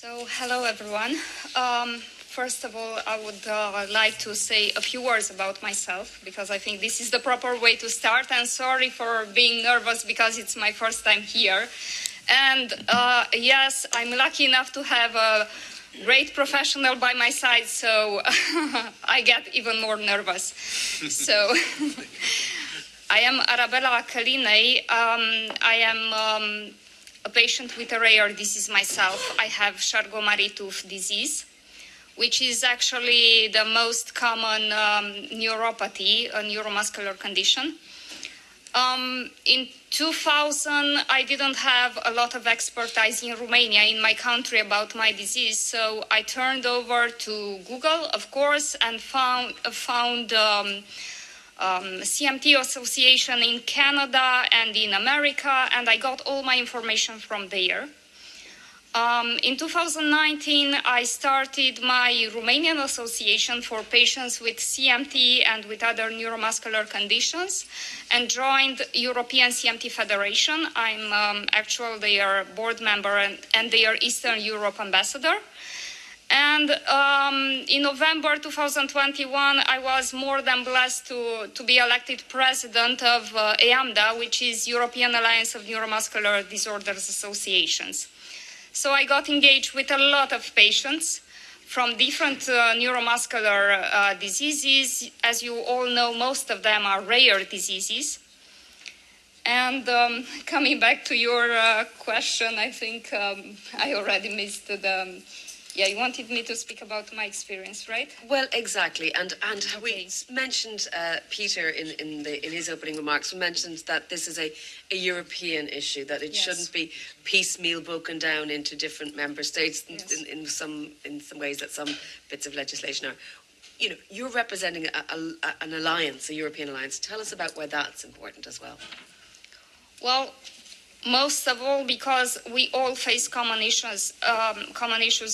So, hello everyone. First of all, I would like to say a few words about myself because I think this is the proper way to start. And sorry for being nervous because it's my first time here. And yes, I'm lucky enough to have a great professional by my side, so I get even more nervous. So, I am Arabela Acalinei. I am a patient with a rare disease myself. I have Charcot-Marie-Tooth disease, which is actually the most common neuropathy, a neuromuscular condition. In 2000, I didn't have a lot of expertise in Romania, in my country, about my disease, so I turned over to Google, of course, and found CMT Association in Canada and in America, and I got all my information from there. In 2019, I started my Romanian association for patients with CMT and with other neuromuscular conditions and joined European CMT Federation. I'm actually their board member and their Eastern Europe ambassador. And in November 2021, I was more than blessed to be elected president of EAMDA, which is European Alliance of Neuromuscular Disorders Associations. So I got engaged with a lot of patients from different neuromuscular diseases. As you all know, most of them are rare diseases. And coming back to your question, I think I already missed the... Yeah, you wanted me to speak about my experience, right? Well, exactly. And Okay. we mentioned, Peter, in his opening remarks, mentioned that this is a European issue, that it Yes. shouldn't be piecemeal broken down into different member states Yes. in some ways that some bits of legislation are. You know, you're representing an alliance, a European alliance. Tell us about why that's important as well. Well, most of all because we all face common issues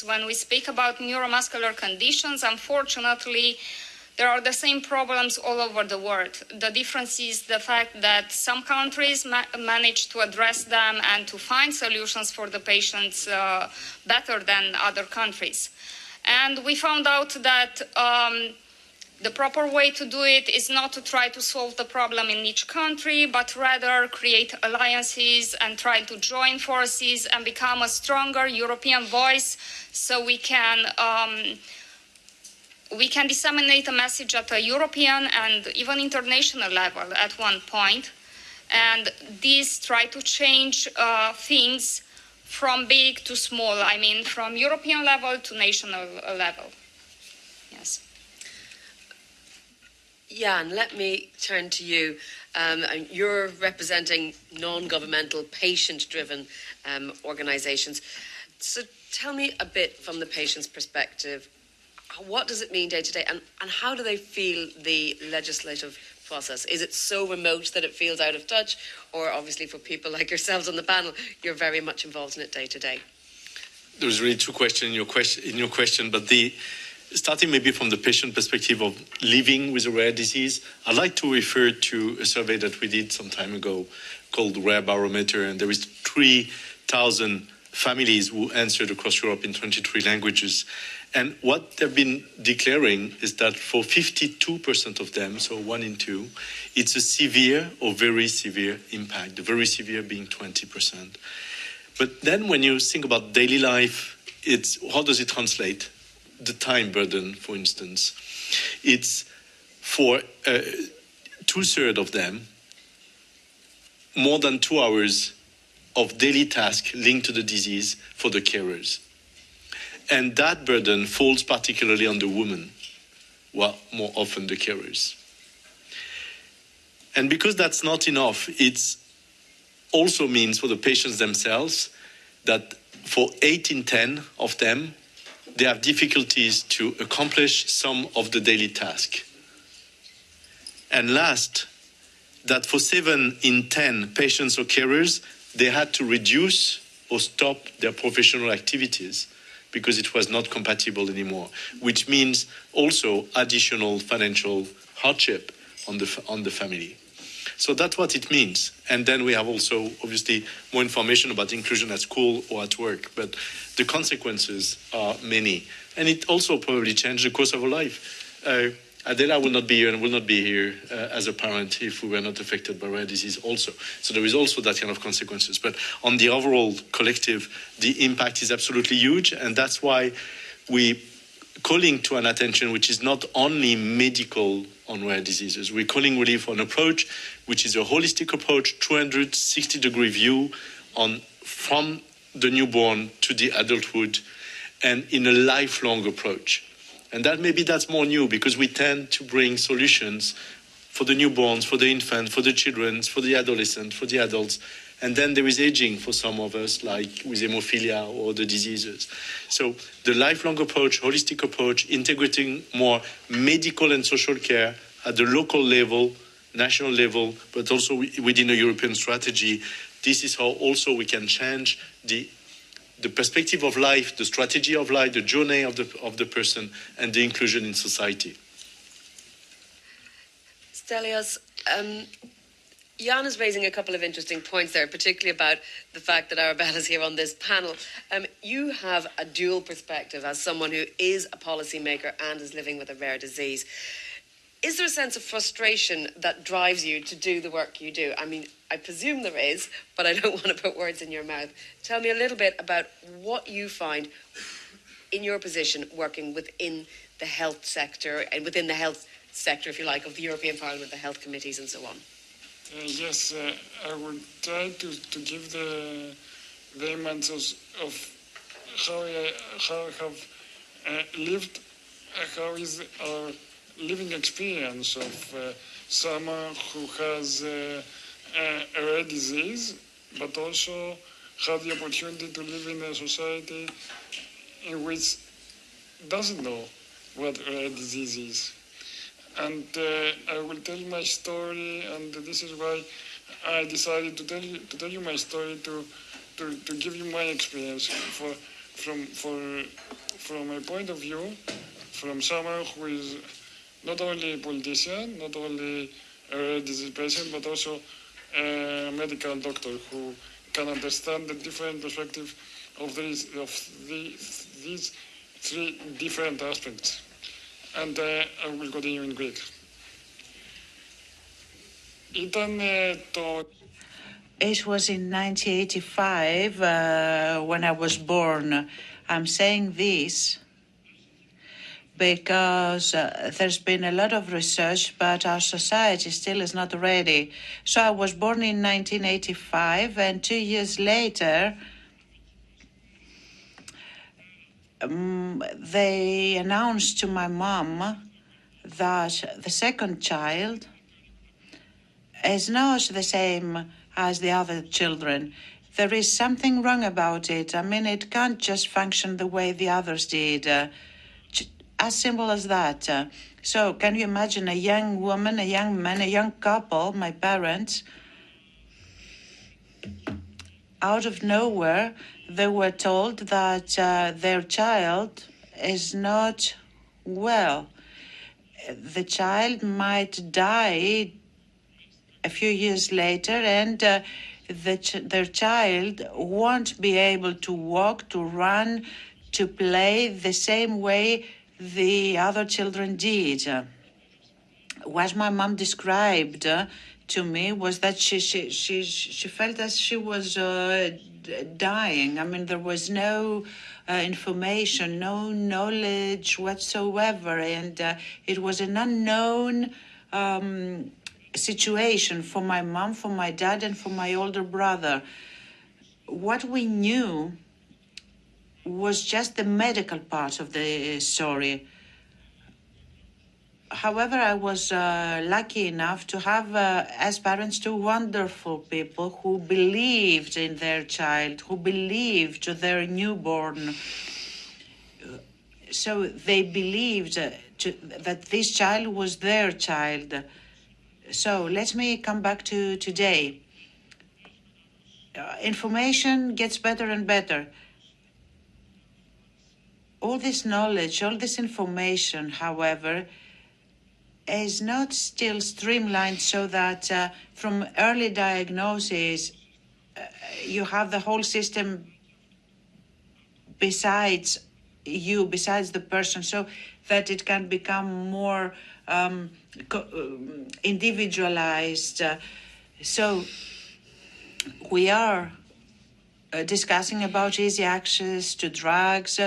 when we speak about neuromuscular conditions. Unfortunately, there are the same problems all over the world. The difference is the fact that some countries manage to address them and to find solutions for the patients better than other countries. And we found out that the proper way to do it is not to try to solve the problem in each country, but rather create alliances and try to join forces and become a stronger European voice so we can disseminate a message at a European and even international level at one point. And this try to change things from big to small, I mean, from European level to national level. Yes. Jan, let me turn to you. You're representing non-governmental, patient-driven organisations. So tell me a bit from the patient's perspective. What does it mean day to day, and how do they feel the legislative process? Is it so remote that it feels out of touch, or obviously for people like yourselves on the panel, you're very much involved in it day to day? There's really two questions in your question, but starting maybe from the patient perspective of living with a rare disease, I'd like to refer to a survey that we did some time ago called Rare Barometer, and there is 3,000 families who answered across Europe in 23 languages. And what they've been declaring is that for 52% of them, so 1 in 2, it's a severe or very severe impact, the very severe being 20%. But then when you think about daily life, how does it translate? The time burden, for instance, it's for 2/3 of them, more than 2 hours of daily task linked to the disease for the carers. And that burden falls particularly on the women, well, more often the carers. And because that's not enough, it also means for the patients themselves that for 8 in 10 of them, they have difficulties to accomplish some of the daily task. And last, that for 7 in 10 patients or carers, they had to reduce or stop their professional activities because it was not compatible anymore, which means also additional financial hardship on the family. So that's what it means. And then we have also, obviously, more information about inclusion at school or at work. But the consequences are many. And it also probably changed the course of our life. Adela will not be here and will not be here as a parent if we were not affected by rare disease also. So there is also that kind of consequences. But on the overall collective, the impact is absolutely huge. And that's why we calling to an attention which is not only medical on rare diseases. We're calling really for an approach which is a holistic approach, 360-degree view on from the newborn to the adulthood and in a lifelong approach. And that maybe that's more new because we tend to bring solutions for the newborns, for the infant, for the children, for the adolescent, for the adults. And then there is aging for some of us, like with hemophilia or the diseases. So the lifelong approach, holistic approach, integrating more medical and social care at the local level, national level, but also within a European strategy. This is how also we can change the perspective of life, the strategy of life, the journey of the person, and the inclusion in society. Stelios, Jan is raising a couple of interesting points there, particularly about the fact that Arabela is here on this panel. You have a dual perspective as someone who is a policymaker and is living with a rare disease. Is there a sense of frustration that drives you to do the work you do? I mean, I presume there is, but I don't want to put words in your mouth. Tell me a little bit about what you find in your position working within the health sector and within the health sector, if you like, of the European Parliament, the health committees and so on. Yes, I will try to give the answers of how I have lived, how is our living experience of someone who has a rare disease, but also have the opportunity to live in a society in which doesn't know what rare disease is. And I will tell my story, and this is why I decided to tell you my story to give you my experience from a point of view, from someone who is not only a politician, not only a rare disease patient, but also a medical doctor who can understand the different perspective of these three different aspects. And I will continue in Greek. It was in 1985 when I was born. I'm saying this because there's been a lot of research, but our society still is not ready. So I was born in 1985, and 2 years later, they announced to my mom that the second child is not the same as the other children. There is something wrong about it. I mean, it can't just function the way the others did. As simple as that. So can you imagine a young woman, a young man, a young couple, my parents, out of nowhere, they were told that their child is not well. The child might die a few years later, and their child won't be able to walk, to run, to play the same way the other children did. What my mom described to me was that she felt as she was dying. I mean, there was no information, no knowledge whatsoever, and it was an unknown situation for my mom, for my dad, and for my older brother. What we knew was just the medical part of the story. However, I was lucky enough to have, as parents, two wonderful people who believed in their child, who believed their newborn. So they believed that this child was their child. So let me come back to today. Information gets better and better. All this knowledge, all this information, however, is not still streamlined so that from early diagnosis you have the whole system besides the person, so that it can become more individualized. So we are discussing about easy access to drugs,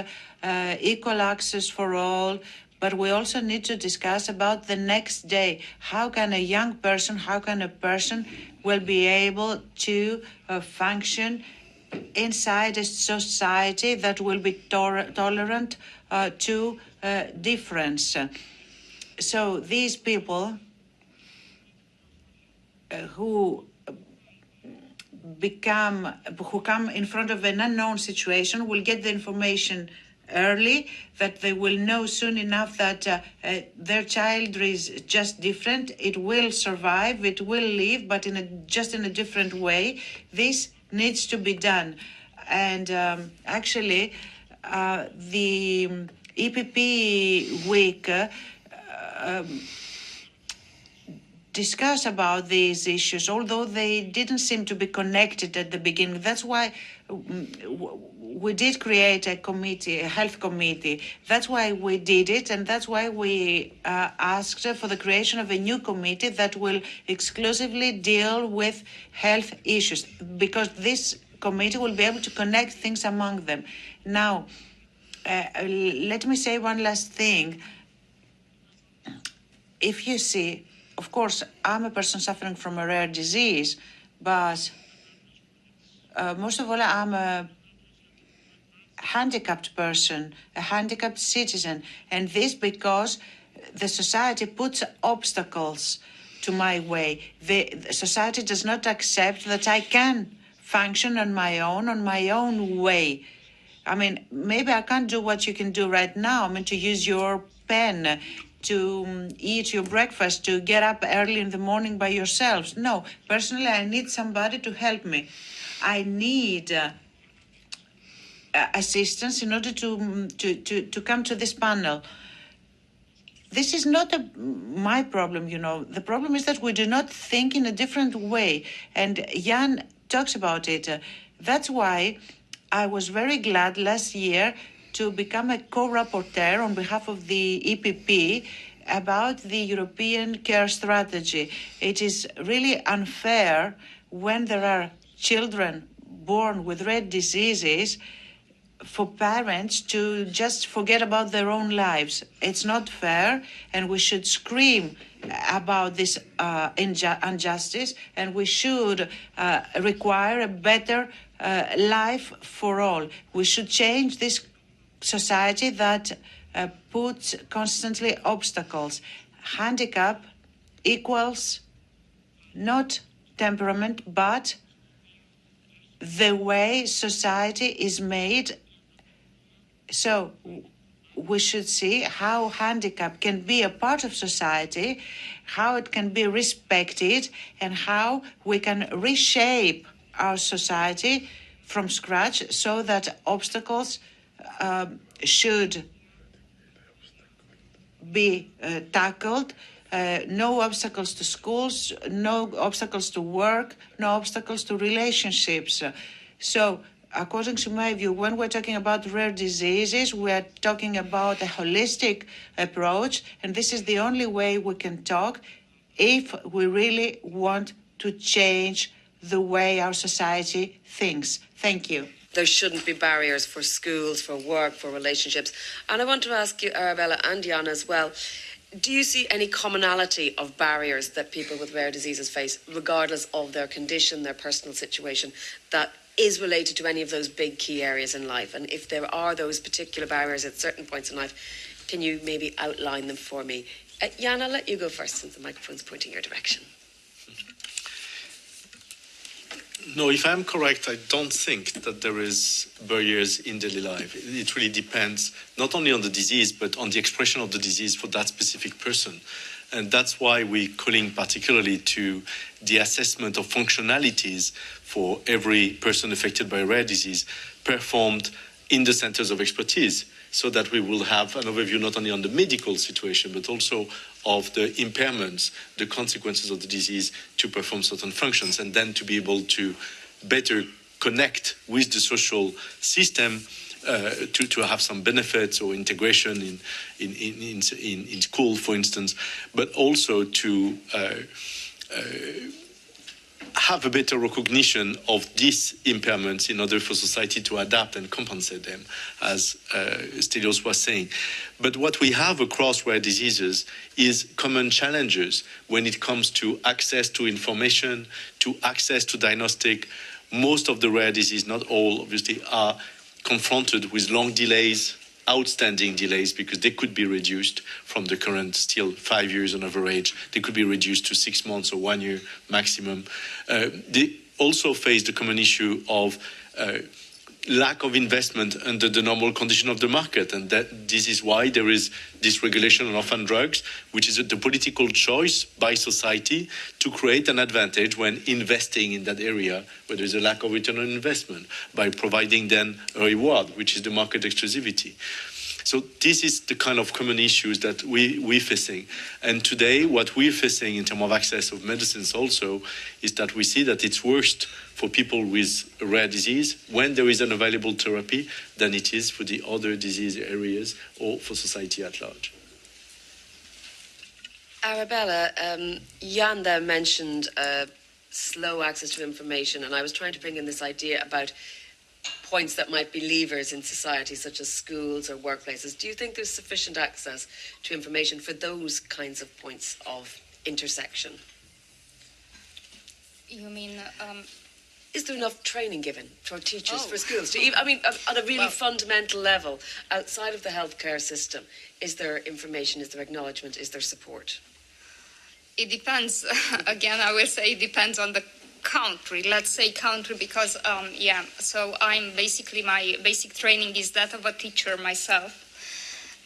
equal access for all, but we also need to discuss about the next day. How can a person will be able to function inside a society that will be tolerant to difference? So these people who come in front of an unknown situation will get the information early, that they will know soon enough that their child is just different. It will survive, it will live, but in a different way. This needs to be done. And actually, the EPP week discuss about these issues, although they didn't seem to be connected at the beginning. That's why we did create a committee, a health committee. That's why we did it, and that's why we asked for the creation of a new committee that will exclusively deal with health issues, because this committee will be able to connect things among them. Now, let me say one last thing. If you see, of course, I'm a person suffering from a rare disease, but most of all, I'm a handicapped person, a handicapped citizen, and this because the society puts obstacles to my way. The society does not accept that I can function on my own way. I mean, maybe I can't do what you can do right now. I mean, to use your pen, to eat your breakfast, to get up early in the morning by yourselves. No, personally, I need somebody to help me. I need assistance in order to come to this panel. This is not my problem, you know. The problem is that we do not think in a different way. And Jan talks about it. That's why I was very glad last year to become a co-rapporteur on behalf of the EPP about the European care strategy. It is really unfair when there are children born with rare diseases for parents to just forget about their own lives. It's not fair, and we should scream about this injustice, and we should require a better life for all. We should change this society that puts constantly obstacles. Handicap equals not temperament, but the way society is made. So we should see how handicap can be a part of society, how it can be respected, and how we can reshape our society from scratch so that obstacles should be tackled. No obstacles to schools, no obstacles to work, no obstacles to relationships. So, according to my view, when we're talking about rare diseases, we're talking about a holistic approach, and this is the only way we can talk if we really want to change the way our society thinks. Thank you. There shouldn't be barriers for schools, for work, for relationships. And I want to ask you, Arabela and Jan as well, do you see any commonality of barriers that people with rare diseases face, regardless of their condition, their personal situation, that is related to any of those big key areas in life? And if there are those particular barriers at certain points in life, can you maybe outline them for me? Jan, I'll let you go first since the microphone's pointing your direction. No, if I'm correct, I don't think that there is barriers in daily life. It really depends not only on the disease, but on the expression of the disease for that specific person. And that's why we're calling particularly to the assessment of functionalities for every person affected by rare disease performed in the centers of expertise, so that we will have an overview not only on the medical situation, but also of the impairments, the consequences of the disease to perform certain functions, and then to be able to better connect with the social system to have some benefits or integration in school, for instance, but also to have a better recognition of these impairments in order for society to adapt and compensate them, as Stelios was saying. But what we have across rare diseases is common challenges when it comes to access to information, to access to diagnostic. Most of the rare disease, not all, obviously, are confronted with long delays, outstanding delays, because they could be reduced from the current still 5 years on average. They could be reduced to 6 months or 1 year maximum. They also face the common issue of lack of investment under the normal condition of the market. And that this is why there is this regulation on orphan drugs, which is the political choice by society to create an advantage when investing in that area where there is a lack of return on investment, by providing then a reward, which is the market exclusivity. So this is the kind of common issues that we're facing. And today, what we're facing in terms of access of medicines also is that we see that it's worst for people with a rare disease when there is an available therapy than it is for the other disease areas or for society at large. Arabela, EAMDA mentioned slow access to information, and I was trying to bring in this idea about points that might be levers in society, such as schools or workplaces. Do you think there's sufficient access to information for those kinds of points of intersection? You mean... Is there enough training given for teachers, for schools? I mean, on a really fundamental level, outside of the healthcare system, is there information, is there acknowledgement, is there support? It depends. Again, I will say it depends on the country. Let's say country because, so I'm basically, my basic training is that of a teacher myself.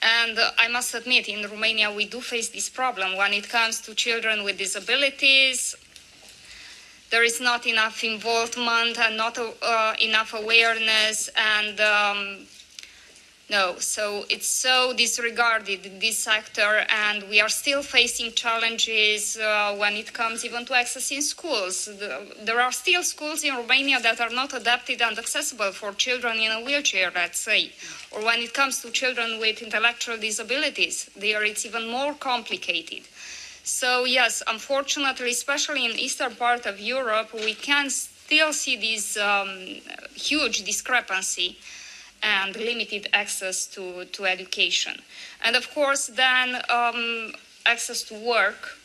And I must admit, in Romania, we do face this problem. When it comes to children with disabilities, there is not enough involvement and not enough awareness, and so it's so disregarded in this sector, and we are still facing challenges when it comes even to access in schools. There are still schools in Romania that are not adapted and accessible for children in a wheelchair, let's say. Or when it comes to children with intellectual disabilities, there it's even more complicated. So yes, unfortunately, especially in eastern part of Europe, we can still see this huge discrepancy and limited access to education. And of course, then access to work.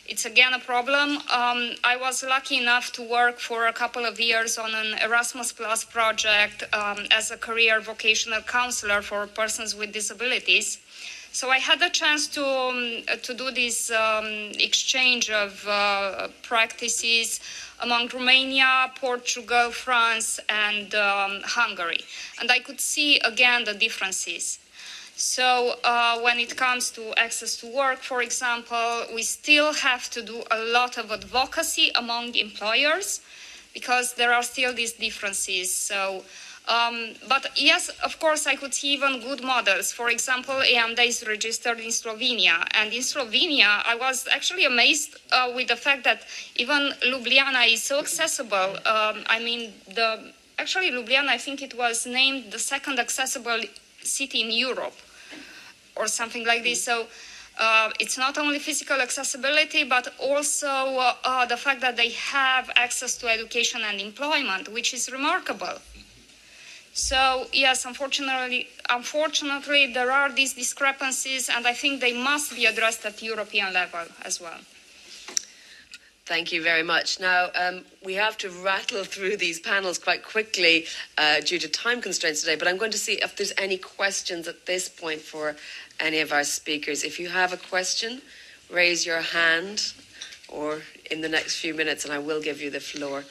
It's again a problem. I was lucky enough to work for a couple of years on an Erasmus Plus project as a career vocational counselor for persons with disabilities. So I had a chance to do this exchange of practices among Romania, Portugal, France, and Hungary. And I could see, again, the differences. So when it comes to access to work, for example, we still have to do a lot of advocacy among employers because there are still these differences. So, but yes, of course, I could see even good models. For example, EAMDA is registered in Slovenia. And in Slovenia, I was actually amazed with the fact that even Ljubljana is so accessible. Actually, Ljubljana, I think it was named the second accessible city in Europe or something like this. So it's not only physical accessibility, but also the fact that they have access to education and employment, which is remarkable. So yes, unfortunately, there are these discrepancies, and I think they must be addressed at European level as well. Thank you very much. Now, we have to rattle through these panels quite quickly due to time constraints today, but I'm going to see if there's any questions at this point for any of our speakers. If you have a question, raise your hand or in the next few minutes and I will give you the floor.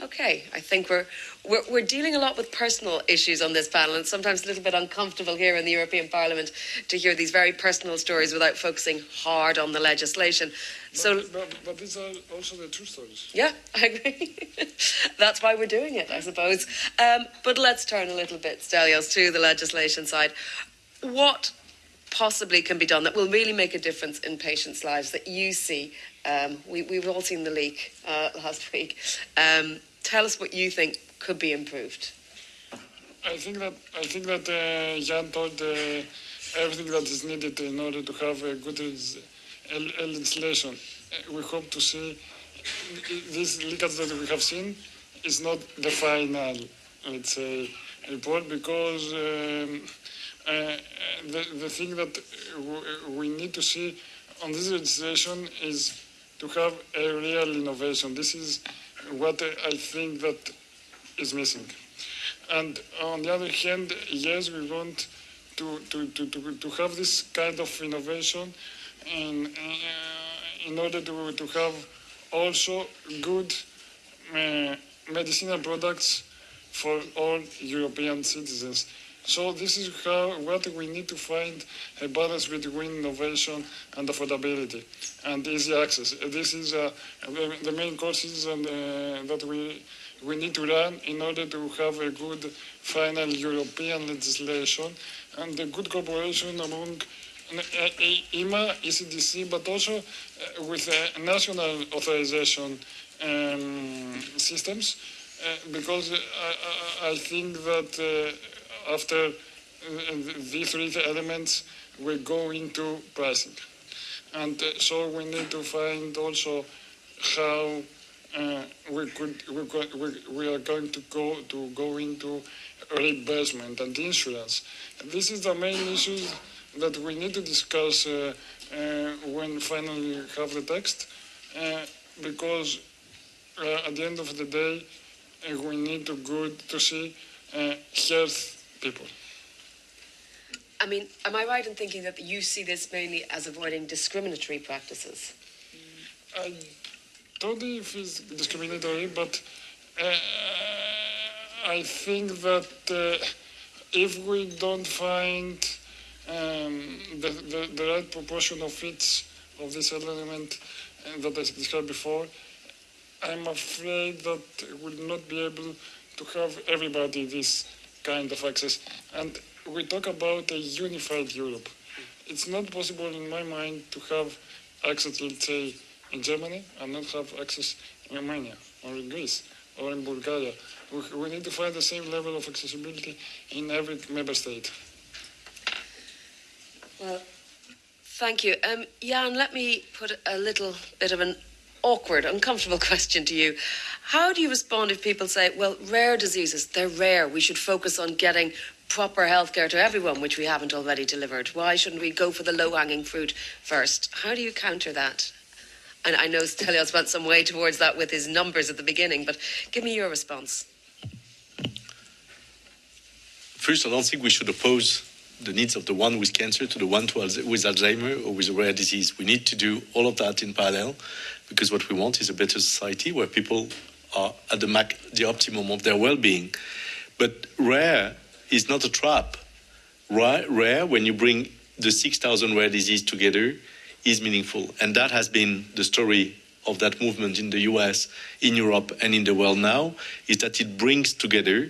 Okay, I think we're dealing a lot with personal issues on this panel, and sometimes a little bit uncomfortable here in the European Parliament to hear these very personal stories without focusing hard on the legislation. But these are also the true stories. Yeah, I agree. That's why we're doing it, I suppose. But let's turn a little bit, Stelios, to the legislation side. What possibly can be done that will really make a difference in patients' lives that you see? We've all seen the leak last week. Tell us what you think could be improved. I think that Jan told everything that is needed in order to have a good legislation. We hope to see this leakage that we have seen is not the final, let's say, report, because the thing that we need to see on this legislation is to have a real innovation. This is what I think that is missing. And on the other hand, yes, we want to have this kind of innovation in order to have also good medicinal products for all European citizens. So this is what we need to find a balance between innovation and affordability and easy access. This is the main courses that we need to run in order to have a good final European legislation and a good cooperation among EMA, ECDC, but also with national authorization systems, because I think that after these three elements, we go into pricing. And so we need to find also how we are going to go into reimbursement and insurance. This is the main issues that we need to discuss when finally we have the text, because at the end of the day, we need to see health people. I mean, am I right in thinking that you see this mainly as avoiding discriminatory practices? I don't know if it's discriminatory, but I think that if we don't find the right proportion of each of this element that I described before, I'm afraid that we'll not be able to have everybody this kind of access. And we talk about a unified Europe. It's not possible in my mind to have access, let's say, in Germany and not have access in Romania or in Greece or in Bulgaria. We need to find the same level of accessibility in every member state. Well, thank you. Jan, let me put a little bit of an awkward, uncomfortable question to you. How do you respond if people say, well, rare diseases, they're rare, we should focus on getting proper healthcare to everyone, which we haven't already delivered? Why shouldn't we go for the low-hanging fruit first? How do you counter that? And I know Stelios went some way towards that with his numbers at the beginning, but give me your response. First, I don't think we should oppose the needs of the one with cancer to the one with Alzheimer or with a rare disease. We need to do all of that in parallel, because what we want is a better society where people are at the optimum of their well-being. But rare is not a trap. Rare, when you bring the 6,000 rare diseases together, is meaningful. And that has been the story of that movement in the US, in Europe, and in the world now, is that it brings together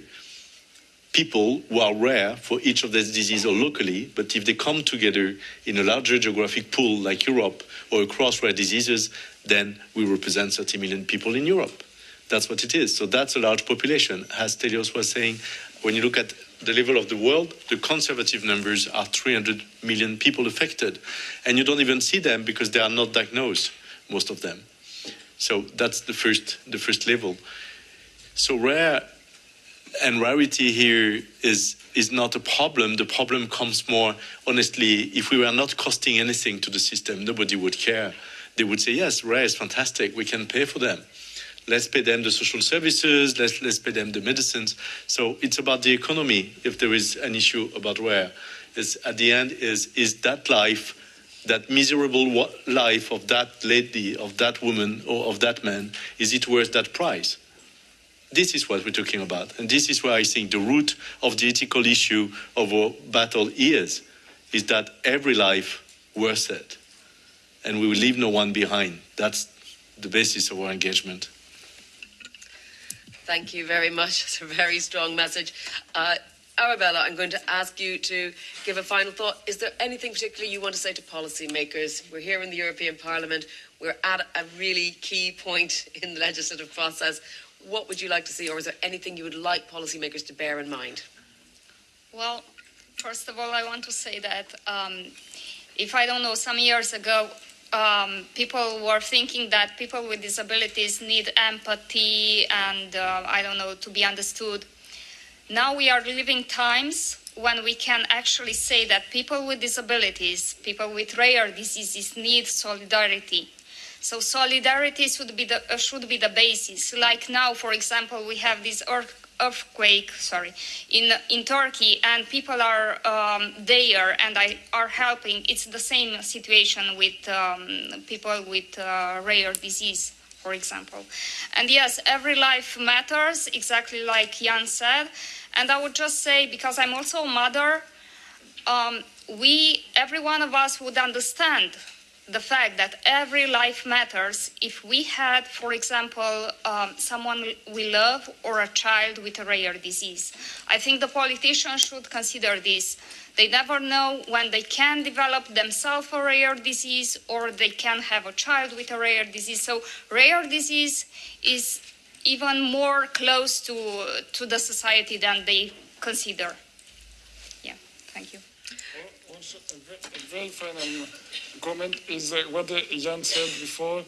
people who are rare for each of these diseases or locally, but if they come together in a larger geographic pool like Europe or across rare diseases, then we represent 30 million people in Europe. That's what it is. So that's a large population. As Stelios was saying, when you look at the level of the world, the conservative numbers are 300 million people affected. And you don't even see them because they are not diagnosed, most of them. So that's the first level. So rare and rarity here is not a problem. The problem comes more, honestly, if we were not costing anything to the system, nobody would care. They would say, yes, rare is fantastic, we can pay for them. Let's pay them the social services, let's pay them the medicines. So it's about the economy if there is an issue about rare. At the end, is that life, that miserable life of that lady, of that woman, or of that man, is it worth that price? This is what we're talking about. And this is where I think the root of the ethical issue of our battle is that every life worth it. And we will leave no one behind. That's the basis of our engagement. Thank you very much. It's a very strong message. Arabela, I'm going to ask you to give a final thought. Is there anything particularly you want to say to policymakers? We're here in the European Parliament. We're at a really key point in the legislative process. What would you like to see, or is there anything you would like policymakers to bear in mind? Well, first of all, I want to say that if I don't know, some years ago, people were thinking that people with disabilities need empathy and, I don't know, to be understood. Now we are living times when we can actually say that people with disabilities, people with rare diseases need solidarity. So solidarity should be the basis. Like now, for example, we have this earthquake in Turkey, and people are there and are helping. It's the same situation with people with rare disease, for example. And yes, every life matters, exactly like Jan said. And I would just say, because I'm also a mother, every one of us would understand the fact that every life matters if we had, for example, someone we love or a child with a rare disease. I think the politicians should consider this. They never know when they can develop themselves a rare disease or they can have a child with a rare disease. So rare disease is even more close to the society than they consider. Yeah, thank you. Also, a very final comment is what Jan said before.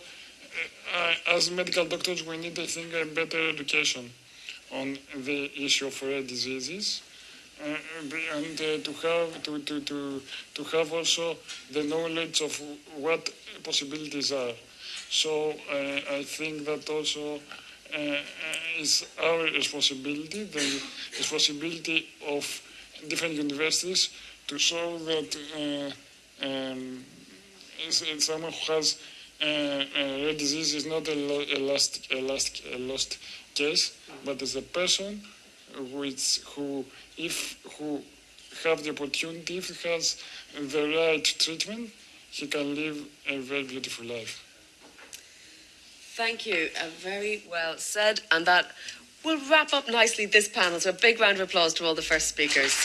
As medical doctors, we need, I think, a better education on the issue of rare diseases, and to have also the knowledge of what possibilities are. So I think that also is our responsibility, the responsibility of different universities, to show that someone who has rare disease is not a lost case, but is a person who have the opportunity, if he has the right treatment, he can live a very beautiful life. Thank you. Very well said. And that will wrap up nicely this panel. So a big round of applause to all the first speakers.